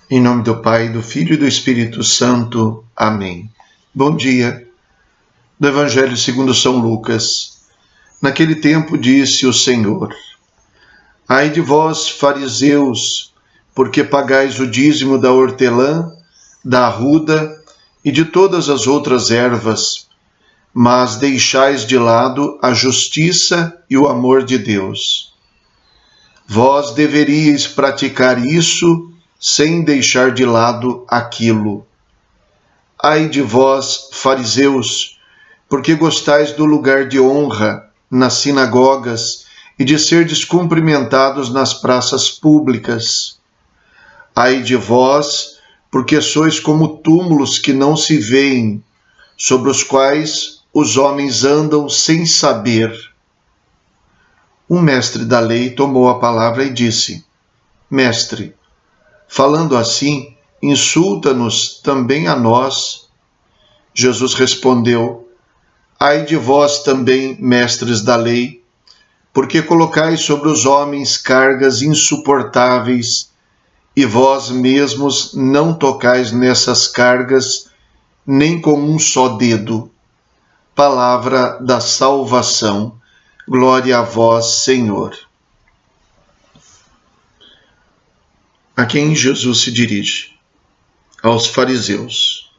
Em nome do Pai, do Filho e do Espírito Santo. Amém. Bom dia. Do Evangelho segundo São Lucas. Naquele tempo disse o Senhor: Ai de vós, fariseus, porque pagais o dízimo da hortelã, da arruda e de todas as outras ervas, mas deixais de lado a justiça e o amor de Deus. Vós deveríeis praticar isso sem deixar de lado aquilo. Ai de vós, fariseus, porque gostais do lugar de honra nas sinagogas e de serdes cumprimentados nas praças públicas. Ai de vós, porque sois como túmulos que não se veem, sobre os quais os homens andam sem saber. Um mestre da lei tomou a palavra e disse: Mestre, falando assim, insulta-nos também a nós. Jesus respondeu: Ai de vós também, mestres da lei, porque colocais sobre os homens cargas insuportáveis, e vós mesmos não tocais nessas cargas, nem com um só dedo. Palavra da salvação. Glória a vós, Senhor. A quem Jesus se dirige? Aos fariseus.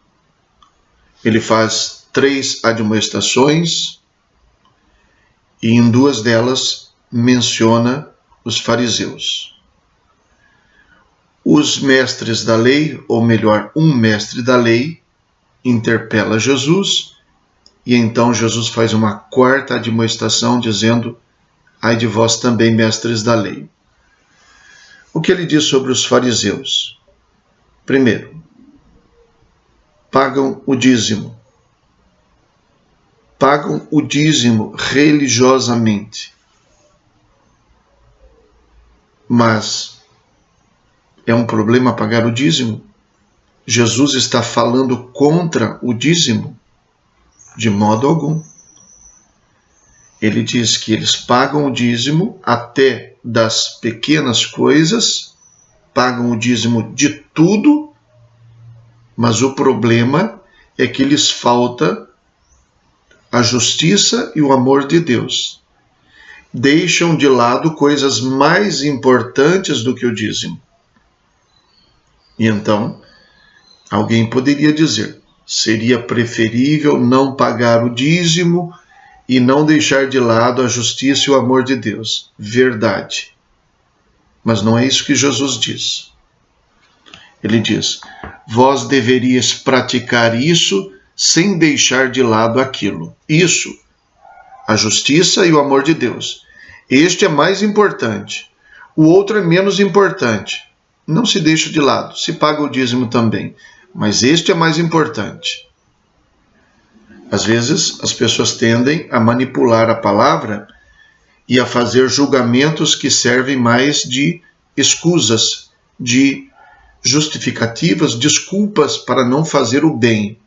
Ele faz 3 admoestações e em 2 delas menciona os fariseus. Os mestres da lei, ou melhor, um mestre da lei, interpela Jesus e então Jesus faz uma 4ª admoestação dizendo: Ai de vós também, mestres da lei. O que ele diz sobre os fariseus? Primeiro, pagam o dízimo. Pagam o dízimo religiosamente. Mas é um problema pagar o dízimo? Jesus está falando contra o dízimo? De modo algum. Ele diz que eles pagam o dízimo até das pequenas coisas, pagam o dízimo de tudo, mas o problema é que lhes falta a justiça e o amor de Deus. Deixam de lado coisas mais importantes do que o dízimo. E então, alguém poderia dizer: seria preferível não pagar o dízimo e não deixar de lado a justiça e o amor de Deus. Verdade. Mas não é isso que Jesus diz. Ele diz: vós deveríeis praticar isso sem deixar de lado aquilo. Isso, a justiça e o amor de Deus. Este é mais importante. O outro é menos importante. Não se deixa de lado, se paga o dízimo também. Mas este é mais importante. Às vezes, as pessoas tendem a manipular a palavra e a fazer julgamentos que servem mais de escusas, de justificativas, desculpas para não fazer o bem.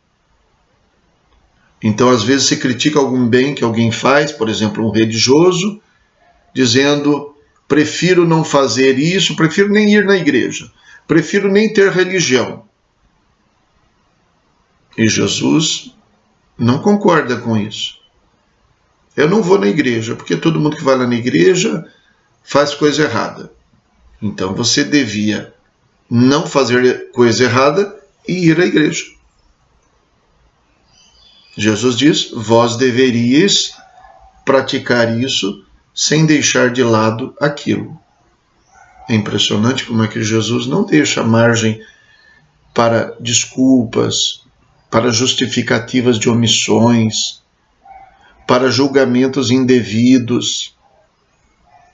Então, às vezes, se critica algum bem que alguém faz, por exemplo, um religioso, dizendo: prefiro não fazer isso, prefiro nem ir na igreja, prefiro nem ter religião. E Jesus não concorda com isso. Eu não vou na igreja, porque todo mundo que vai lá na igreja faz coisa errada. Então você devia não fazer coisa errada e ir à igreja. Jesus diz: vós deveríeis praticar isso sem deixar de lado aquilo. É impressionante como é que Jesus não deixa margem para desculpas, para justificativas de omissões, para julgamentos indevidos.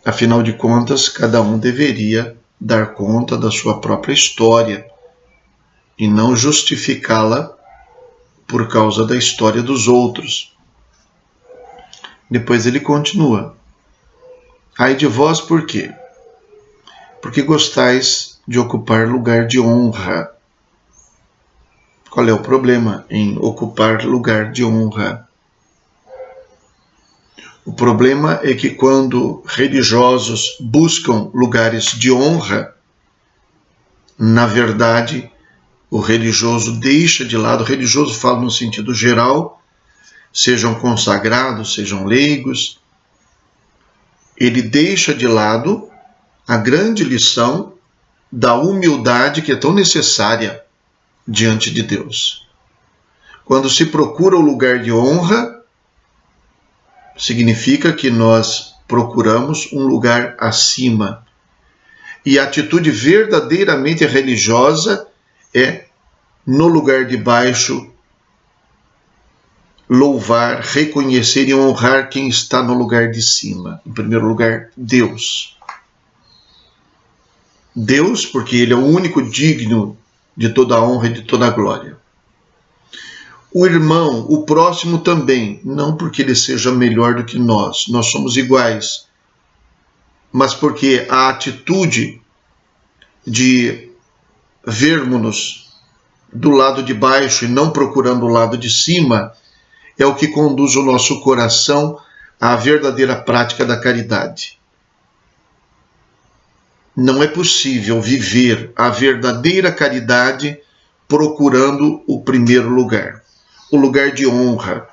Afinal de contas, cada um deveria dar conta da sua própria história e não justificá-la por causa da história dos outros. Depois ele continua: ai de vós por quê? Porque gostais de ocupar lugar de honra. Qual é o problema em ocupar lugar de honra? O problema é que quando religiosos buscam lugares de honra, Na verdade, o religioso deixa de lado, o religioso fala no sentido geral, sejam consagrados, sejam leigos, ele deixa de lado a grande lição da humildade que é tão necessária diante de Deus. Quando se procura o lugar de honra, significa que nós procuramos um lugar acima. E a atitude verdadeiramente religiosa é, no lugar de baixo, louvar, reconhecer e honrar quem está no lugar de cima. Em primeiro lugar, Deus. Deus, porque Ele é o único digno de toda a honra e de toda a glória. O irmão, o próximo também, não porque ele seja melhor do que nós somos iguais, mas porque a atitude de vermos-nos do lado de baixo e não procurando o lado de cima é o que conduz o nosso coração à verdadeira prática da caridade. Não é possível viver a verdadeira caridade procurando o primeiro lugar, o lugar de honra.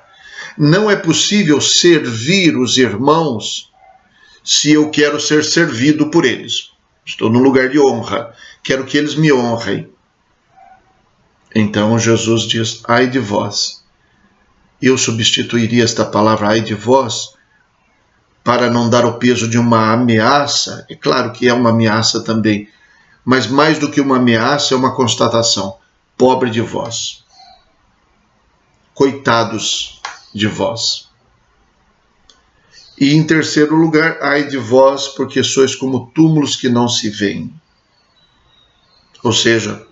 Não é possível servir os irmãos se eu quero ser servido por eles. Estou no lugar de honra, quero que eles me honrem. Então Jesus diz, ai de vós. Eu substituiria esta palavra ai de vós para não dar o peso de uma ameaça. É claro que é uma ameaça também, mas mais do que uma ameaça é uma constatação. Pobre de vós. Coitados de vós. E em terceiro lugar, ai de vós, porque sois como túmulos que não se veem. Ou seja,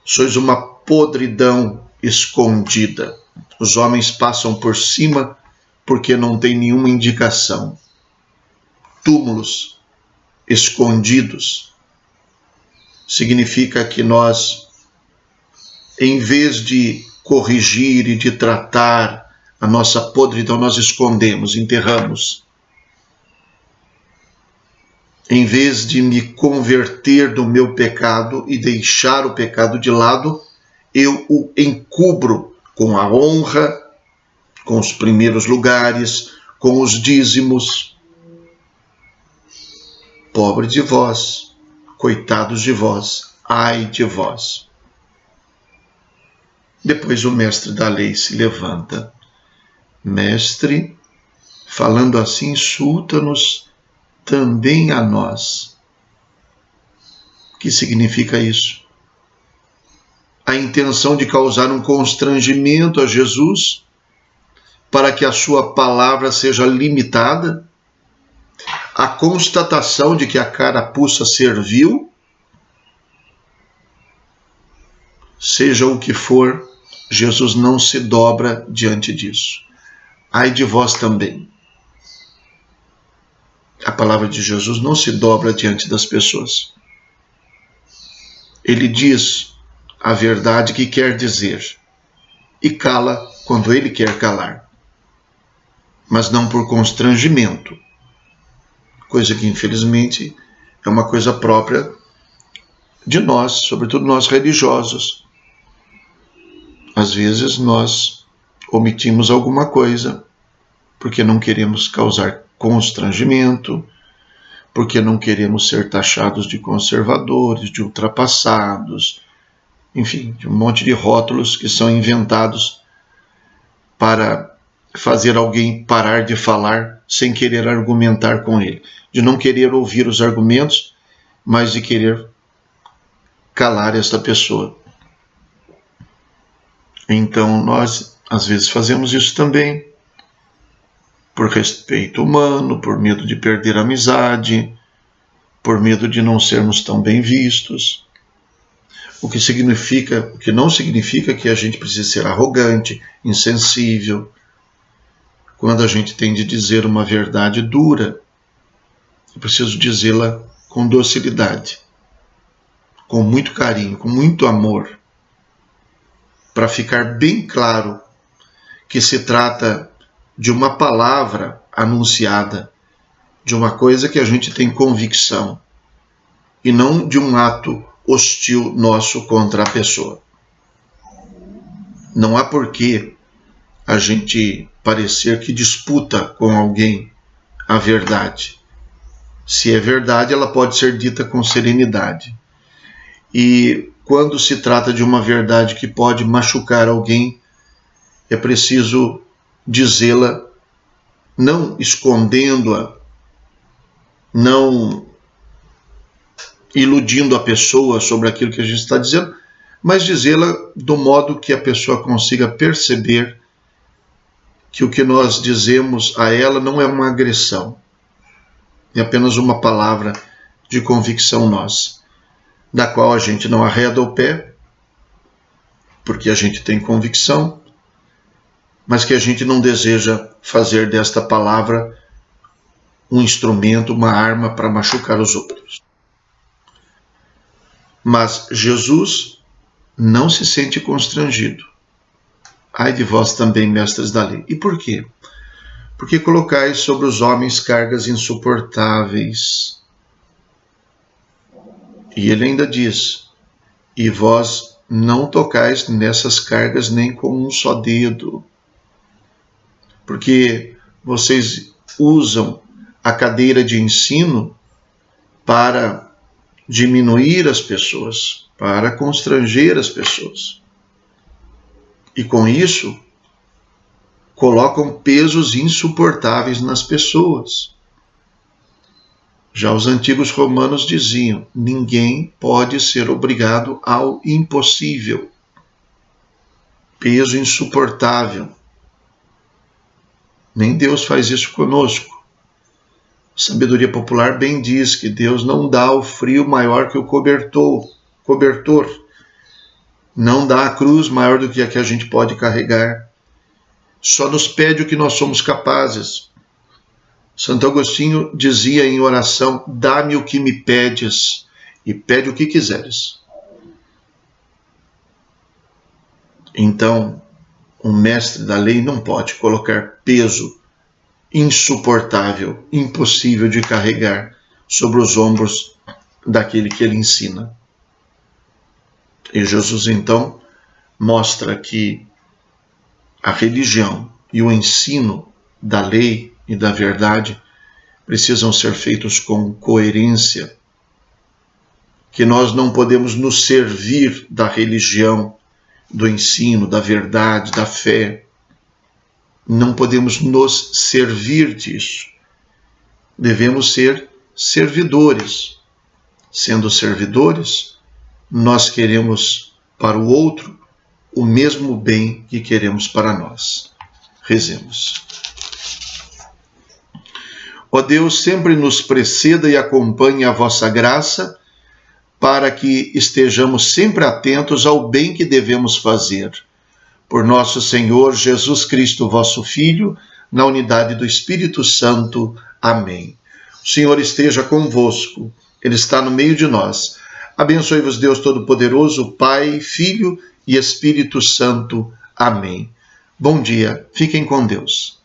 sois uma podridão escondida. Os homens passam por cima porque não tem nenhuma indicação. Túmulos escondidos significa que nós, em vez de corrigir e de tratar a nossa podridão, nós escondemos, enterramos. Em vez de me converter do meu pecado e deixar o pecado de lado, eu o encubro com a honra, com os primeiros lugares, com os dízimos. Pobre de vós, coitados de vós, ai de vós. Depois o mestre da lei se levanta. Mestre, falando assim, insulta-nos também a nós. O que significa isso? A intenção de causar um constrangimento a Jesus para que a sua palavra seja limitada? A constatação de que a carapuça serviu? Seja o que for, Jesus não se dobra diante disso. Ai de vós também. A palavra de Jesus não se dobra diante das pessoas. Ele diz a verdade que quer dizer e cala quando ele quer calar, mas não por constrangimento, coisa que infelizmente é uma coisa própria de nós, sobretudo nós religiosos. Às vezes nós omitimos alguma coisa porque não queremos causar constrangimento, porque não queremos ser taxados de conservadores, de ultrapassados, enfim, de um monte de rótulos que são inventados para fazer alguém parar de falar sem querer argumentar com ele, de não querer ouvir os argumentos, mas de querer calar esta pessoa. Então nós, às vezes, fazemos isso também, por respeito humano, por medo de perder a amizade, por medo de não sermos tão bem vistos. O que não significa que a gente precise ser arrogante, insensível. Quando a gente tem de dizer uma verdade dura, eu preciso dizê-la com docilidade, com muito carinho, com muito amor, para ficar bem claro que se trata de uma palavra anunciada, de uma coisa que a gente tem convicção, e não de um ato hostil nosso contra a pessoa. Não há porquê a gente parecer que disputa com alguém a verdade. Se é verdade, ela pode ser dita com serenidade. E quando se trata de uma verdade que pode machucar alguém, é preciso dizê-la, não escondendo-a, não iludindo a pessoa sobre aquilo que a gente está dizendo, mas dizê-la do modo que a pessoa consiga perceber que o que nós dizemos a ela não é uma agressão, é apenas uma palavra de convicção nossa, da qual a gente não arreda o pé, porque a gente tem convicção, mas que a gente não deseja fazer desta palavra um instrumento, uma arma para machucar os outros. Mas Jesus não se sente constrangido. Ai de vós também, mestres da lei. E por quê? Porque colocais sobre os homens cargas insuportáveis. E ele ainda diz, e vós não tocais nessas cargas nem com um só dedo. Porque vocês usam a cadeira de ensino para diminuir as pessoas, para constranger as pessoas. E com isso, colocam pesos insuportáveis nas pessoas. Já os antigos romanos diziam, ninguém pode ser obrigado ao impossível. Peso insuportável. Nem Deus faz isso conosco. A sabedoria popular bem diz que Deus não dá o frio maior que o cobertor. Não dá a cruz maior do que a gente pode carregar. Só nos pede o que nós somos capazes. Santo Agostinho dizia em oração, dá-me o que me pedes, e pede o que quiseres. Então, um mestre da lei não pode colocar peso insuportável, impossível de carregar sobre os ombros daquele que ele ensina. E Jesus, então, mostra que a religião e o ensino da lei e da verdade precisam ser feitos com coerência, que nós não podemos nos servir da religião, do ensino, da verdade, da fé. Não podemos nos servir disso. Devemos ser servidores. Sendo servidores, nós queremos para o outro o mesmo bem que queremos para nós. Rezemos. Ó Deus, sempre nos preceda e acompanhe a vossa graça, para que estejamos sempre atentos ao bem que devemos fazer. Por nosso Senhor Jesus Cristo, vosso Filho, na unidade do Espírito Santo. Amém. O Senhor esteja convosco, Ele está no meio de nós. Abençoe-vos Deus Todo-Poderoso, Pai, Filho e Espírito Santo. Amém. Bom dia, fiquem com Deus.